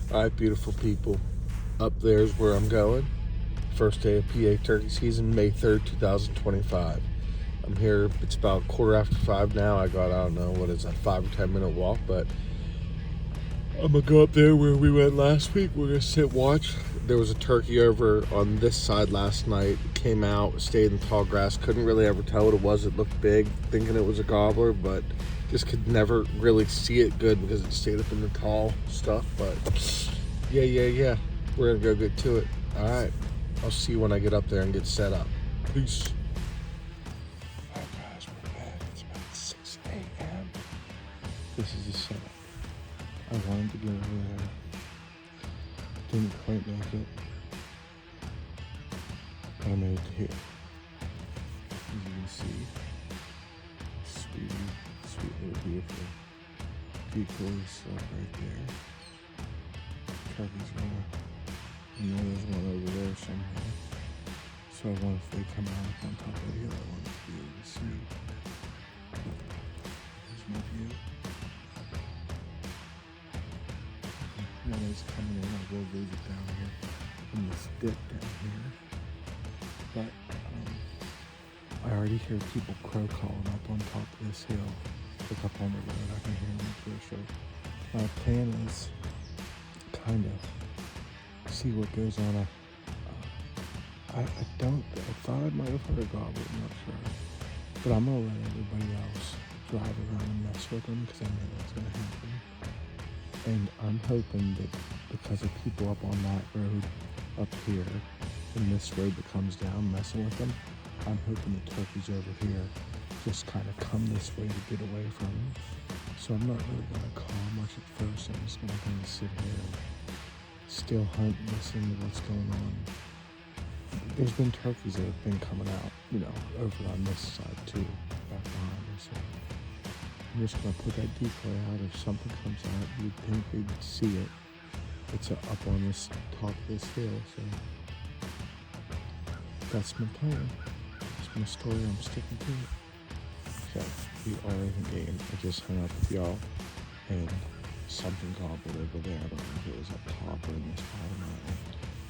All right, beautiful people. Up there's where I'm going. First day of PA turkey season, May 3rd, 2025. I'm here. It's about 5:15 now. I got, I don't know, what is that, 5 or 10 minute walk, but I'm gonna go up there where we went last week. We're gonna sit watch. There was a turkey over on this side last night. Came out, stayed in the tall grass. Couldn't really ever tell what it was. It looked big, thinking it was a gobbler, but just could never really see it good because it stayed up in the tall stuff. But yeah. We're gonna go get to it. All right. I'll see you when I get up there and get set up. Peace. All right, guys, we're back. It's about 6 a.m. This is the setup. I wanted to get over there. Didn't quite make it. But I made it to here. As you can see, sweet little beautiful decoy stuff right there. Turkey's gonna, I know there's one over there somewhere. So I want, if they come out up on top of the hill, I want to be able to see. Here's my view. When it's coming in, I'll go visit down here in this dip down here. But I already hear people crow calling up on top of this hill. Look up on the road, I can hear them up there. So my plan is kind of see what goes on. I thought I might have heard a gobbler, I'm not sure. But I'm gonna let everybody else drive around and mess with them because I know that's gonna happen. And I'm hoping that because of people up on that road up here and this road that comes down messing with them, I'm hoping the turkeys over here just kind of come this way to get away from them. So I'm not really going to call much at first. I'm just going to kind of sit here and still hunt and listen to what's going on. There's been turkeys that have been coming out, over on this side too, back behind me. So I'm just going to put that decoy out. If something comes out, you'd think they'd see it. It's up on this top of this hill, so that's my plan. That's my story. I'm sticking to it. So we are in the game. I just hung up with y'all, and something gobbled over there. I don't know if it was up top or in this bottom island.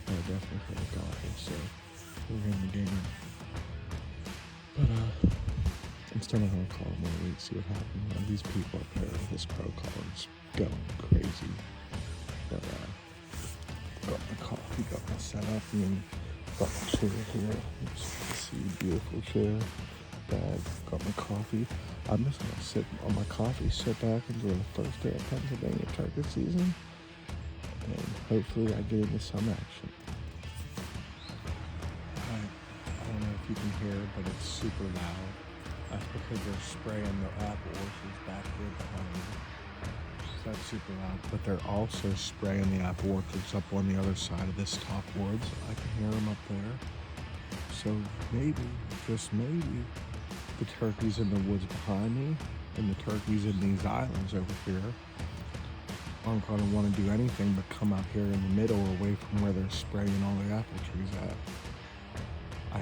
But I definitely heard a gobble, so we're in the game. But I'm still not gonna call them and wait, see what happens. These people up there with this crow caller's going crazy. But got my coffee, got my setup, and then got my chair here. As you can see, beautiful chair. Bag, got my coffee. I'm just gonna sit on my coffee, sit back, enjoy the first day of Pennsylvania turkey season, and hopefully I get into some action. I don't know if you can hear, but it's super loud. That's because they're spraying the apple orchards back there behind me. So that's super loud. But they're also spraying the apple orchards up on the other side of this top woods. I can hear them up there. So maybe, just maybe, the turkeys in the woods behind me and the turkeys in these islands over here aren't going to want to do anything but come out here in the middle away from where they're spraying all the apple trees at. I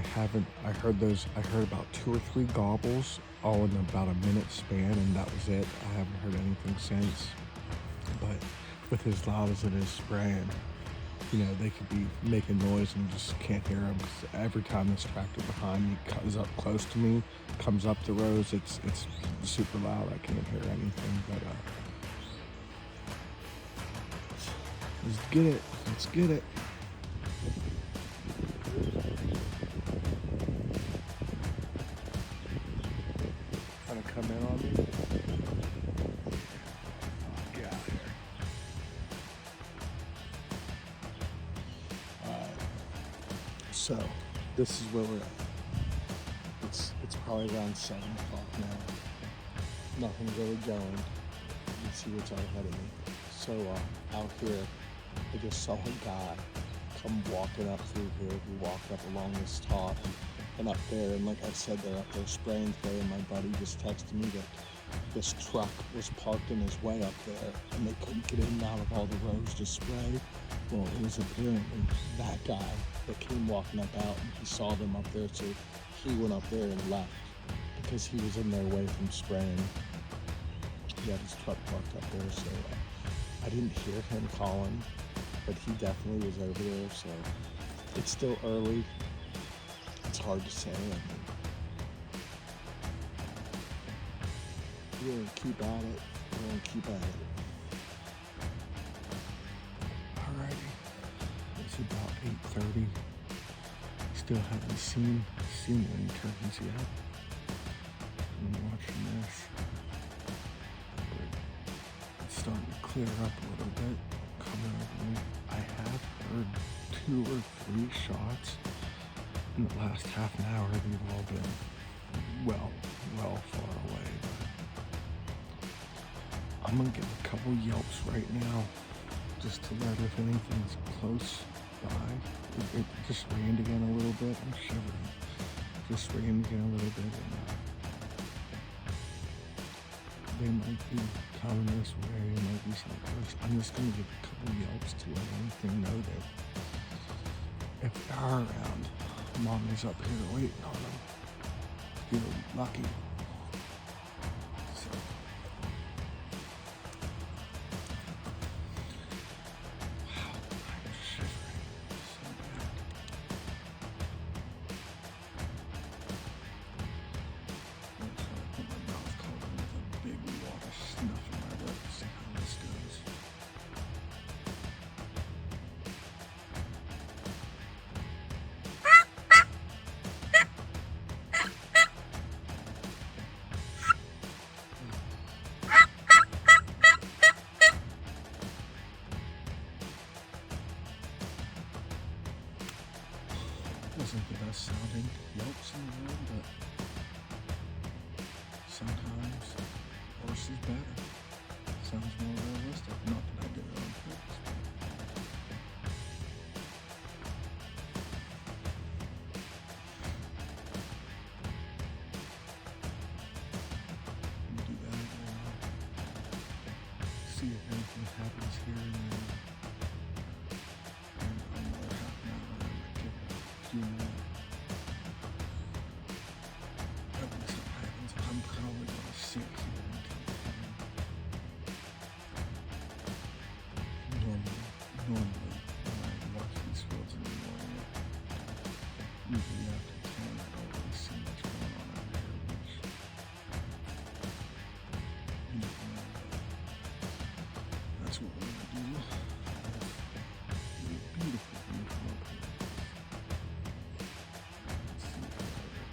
heard about 2 or 3 gobbles all in about a minute span, and that was it. I haven't heard anything since. But with as loud as it is spraying, they could be making noise and just can't hear them, because every time this tractor behind me comes up close to me, comes up the roads, it's super loud. I can't hear anything, but let's get it. Trying to come in on me. Get out of here. So, this is where we're at. It's probably around 7 o'clock now. Nothing's really going. You can see what's out ahead of me. So, out here, I just saw a guy come walking up through here. He walked up along this top and up there. And like I said, they're up there spraying today. And my buddy just texted me that this truck was parked in his way up there, and they couldn't get in and out of all the roads to spray. Well, it was apparently that guy that came walking up out, and he saw them up there, so he went up there and left because he was in their way from spraying. He had his truck parked up there, so I didn't hear him calling, but he definitely was over there, so it's still early. It's hard to say. I mean, we're gonna keep at it. We're gonna keep at it. Alrighty. It's about 8:30. Still haven't seen any turkeys yet. I'm watching this. But it's starting to clear up a little bit. Coming over me. I have heard 2 or 3 shots in the last half an hour. They've all been well far away. But I'm gonna give a couple yelps right now, just to let if anything's close by. It just rained again a little bit. I'm shivering. Just rained again a little bit, and they might be coming this way. It might be something close. I'm just gonna give a couple yelps to let anything know that if they are around, Mommy's up here waiting on them. Feel lucky. So. Wow, I'm shivering so bad. Looks like I put my mouth covered with a big wad of snuff in my lip to see how this goes. Wasn't the best sounding yelps in the world, but sometimes worse is better. Sounds more realistic. Not that I did it on purpose. Do that and see if anything happens here and then. And another half an hour, I might give it a few more. Hopefully something happens. I'm probably gonna sit here until 10. Normally, when I watch these fields in the morning, usually after 10, I don't really see much going on out here, which you never know. That's what we're gonna do. It's beautiful, beautiful up here. Let's see forever.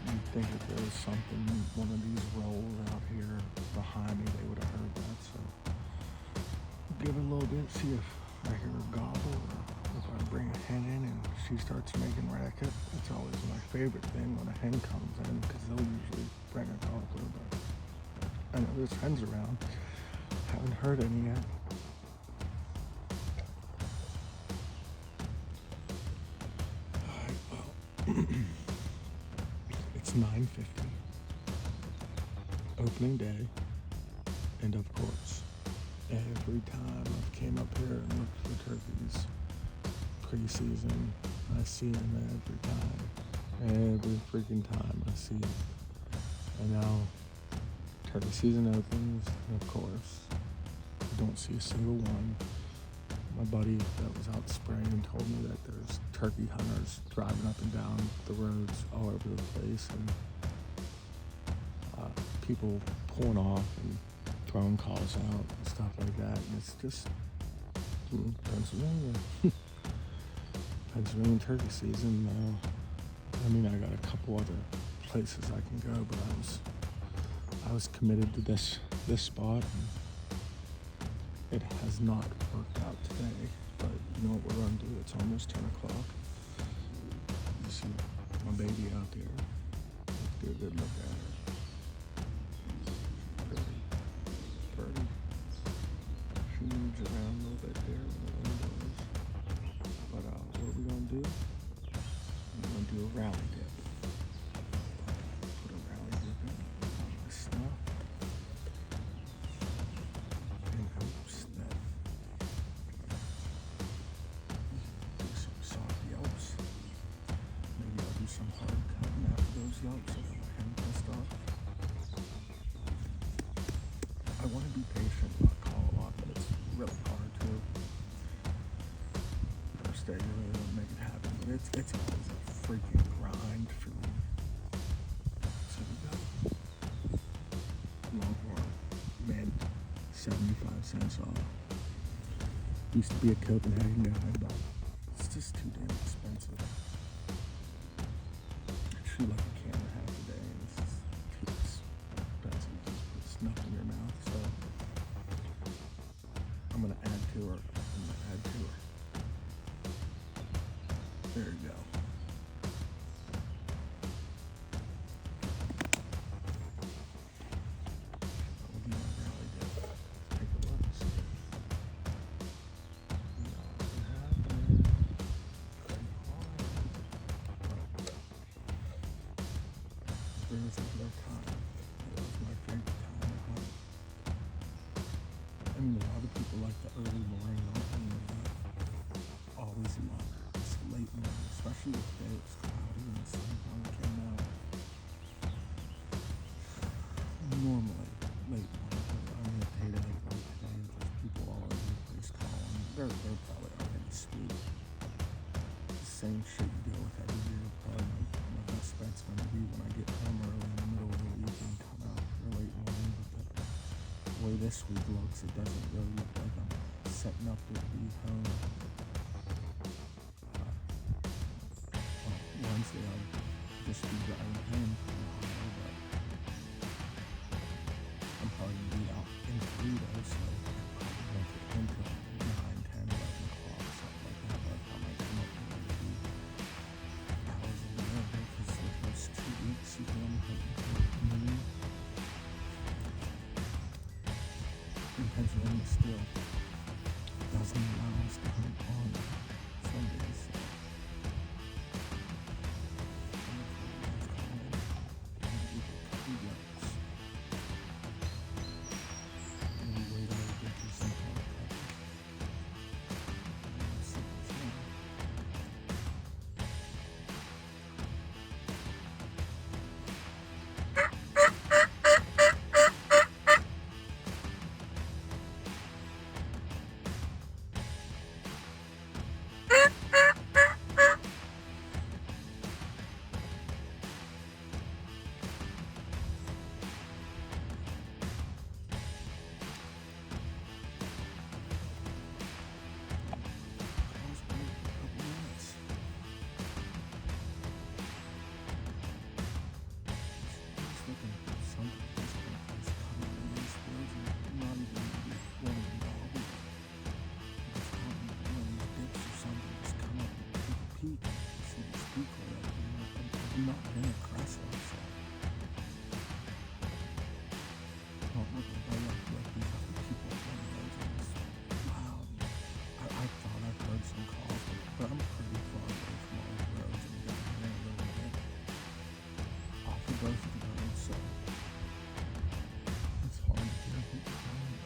You'd think if there was something, one of these rolls out here behind me, they would have heard that. So give it a little bit, see if I hear her gobble, or if I bring a hen in and she starts making racket. That's always my favorite thing when a hen comes in, because they'll usually bring a gobbler. But I know there's hens around. Haven't heard any yet. Alright, well, it's 9:50. Opening day. And of course, every time I've came up here and looked for turkeys pre-season, I see them every time. Every freaking time I see them. And now turkey season opens, and of course, I don't see a single one. My buddy that was out spraying told me that there's turkey hunters driving up and down the roads all over the place, and people pulling off and throwing calls out and stuff like that. And it's just Pennsylvania. Pennsylvania turkey season. I mean, I got a couple other places I can go, but I was committed to this spot, and it has not worked out today. But you know what we're gonna do? It's almost 10 o'clock. You see my baby out there. Let's get a good look at her. Birdie. She moves around a little bit there when the wind blows. But what are we gonna do? We're gonna do a rally dip. Put a rally dip in on my snuff. In hopes that do some soft yelps. Maybe I'll do some hard cutting after those yelps so that my hand pissed off. I want to be patient, not call a lot, but it's really hard to. First day, you really don't make it happen, but it's always a freaking grind for me. So we got Longhorn Mint, 75 cents off. Used to be a Copenhagen guy, but it's just too damn expensive. I chew like a can and a half a day, and it's just too expensive to just put snuff in your mouth. So I'm gonna add to her. There you go. That would be my rally day. Take a look. Nothing happening. There was another time. It was my favorite time to hunt. I mean, a lot of people like the early morning hunting, always love this late morning, especially if the day was cloudy and the sun finally came out. Normally, late morning, but I mean, a day like today, there's people all over the place calling. They're probably already asleep. The same shit you deal with every year. Probably my best bet's going to be when I get home early in the middle of the week and come out for late morning. But the way this week looks, it doesn't really look like I'm setting up to be home. Wednesday I'll just be driving home from Ohio, but I'm probably going to be out in Toledo, so I probably won't get home till 9, 10, 11 o'clock, something like that. By the time I come up here, it'll be hours in the middle, because the first 2 weeks you can only hunt until noon. In Pennsylvania still doesn't allow us to hunt on Sundays, so I'm not very aggressive, so I don't look like I like these other people on the roads and it's loud. I thought I've heard some calls, but I'm pretty far away from all the roads and down here a little bit off of both of the roads, so it's hard to hear people calling.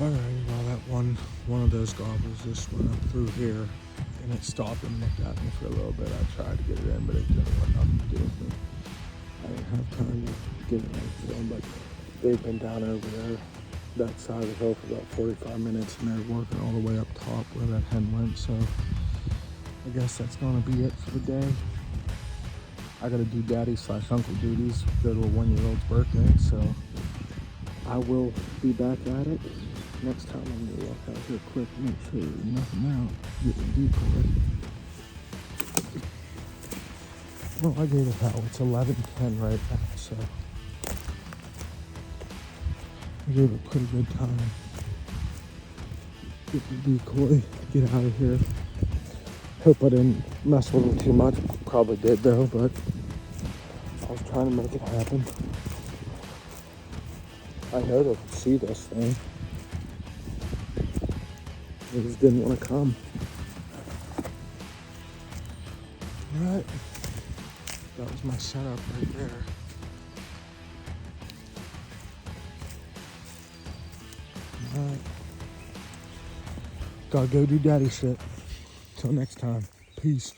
Alrighty, well that one of those gobbles just went up through here and it stopped and looked at me for a little bit. I tried to get it in, but it didn't want nothing to do with me. I didn't have time to get it on film, but they've been down over there, that side of the hill for about 45 minutes and they're working all the way up top where that hen went, so I guess that's gonna be it for the day. I gotta do daddy/uncle duties, go to a 1-year-old's birthday, so I will be back at it. Next time I'm gonna walk out here quick, make sure there's nothing out, get the decoy. Well, I gave it hell, it's 11:10 right now, so I gave it a pretty good time. Get the decoy, get out of here. Hope I didn't mess with them too much, probably did though, but I was trying to make it happen. I know they could see this thing. They just didn't want to come. Alright. That was my setup right there. Alright. Gotta go do daddy shit. Till next time. Peace.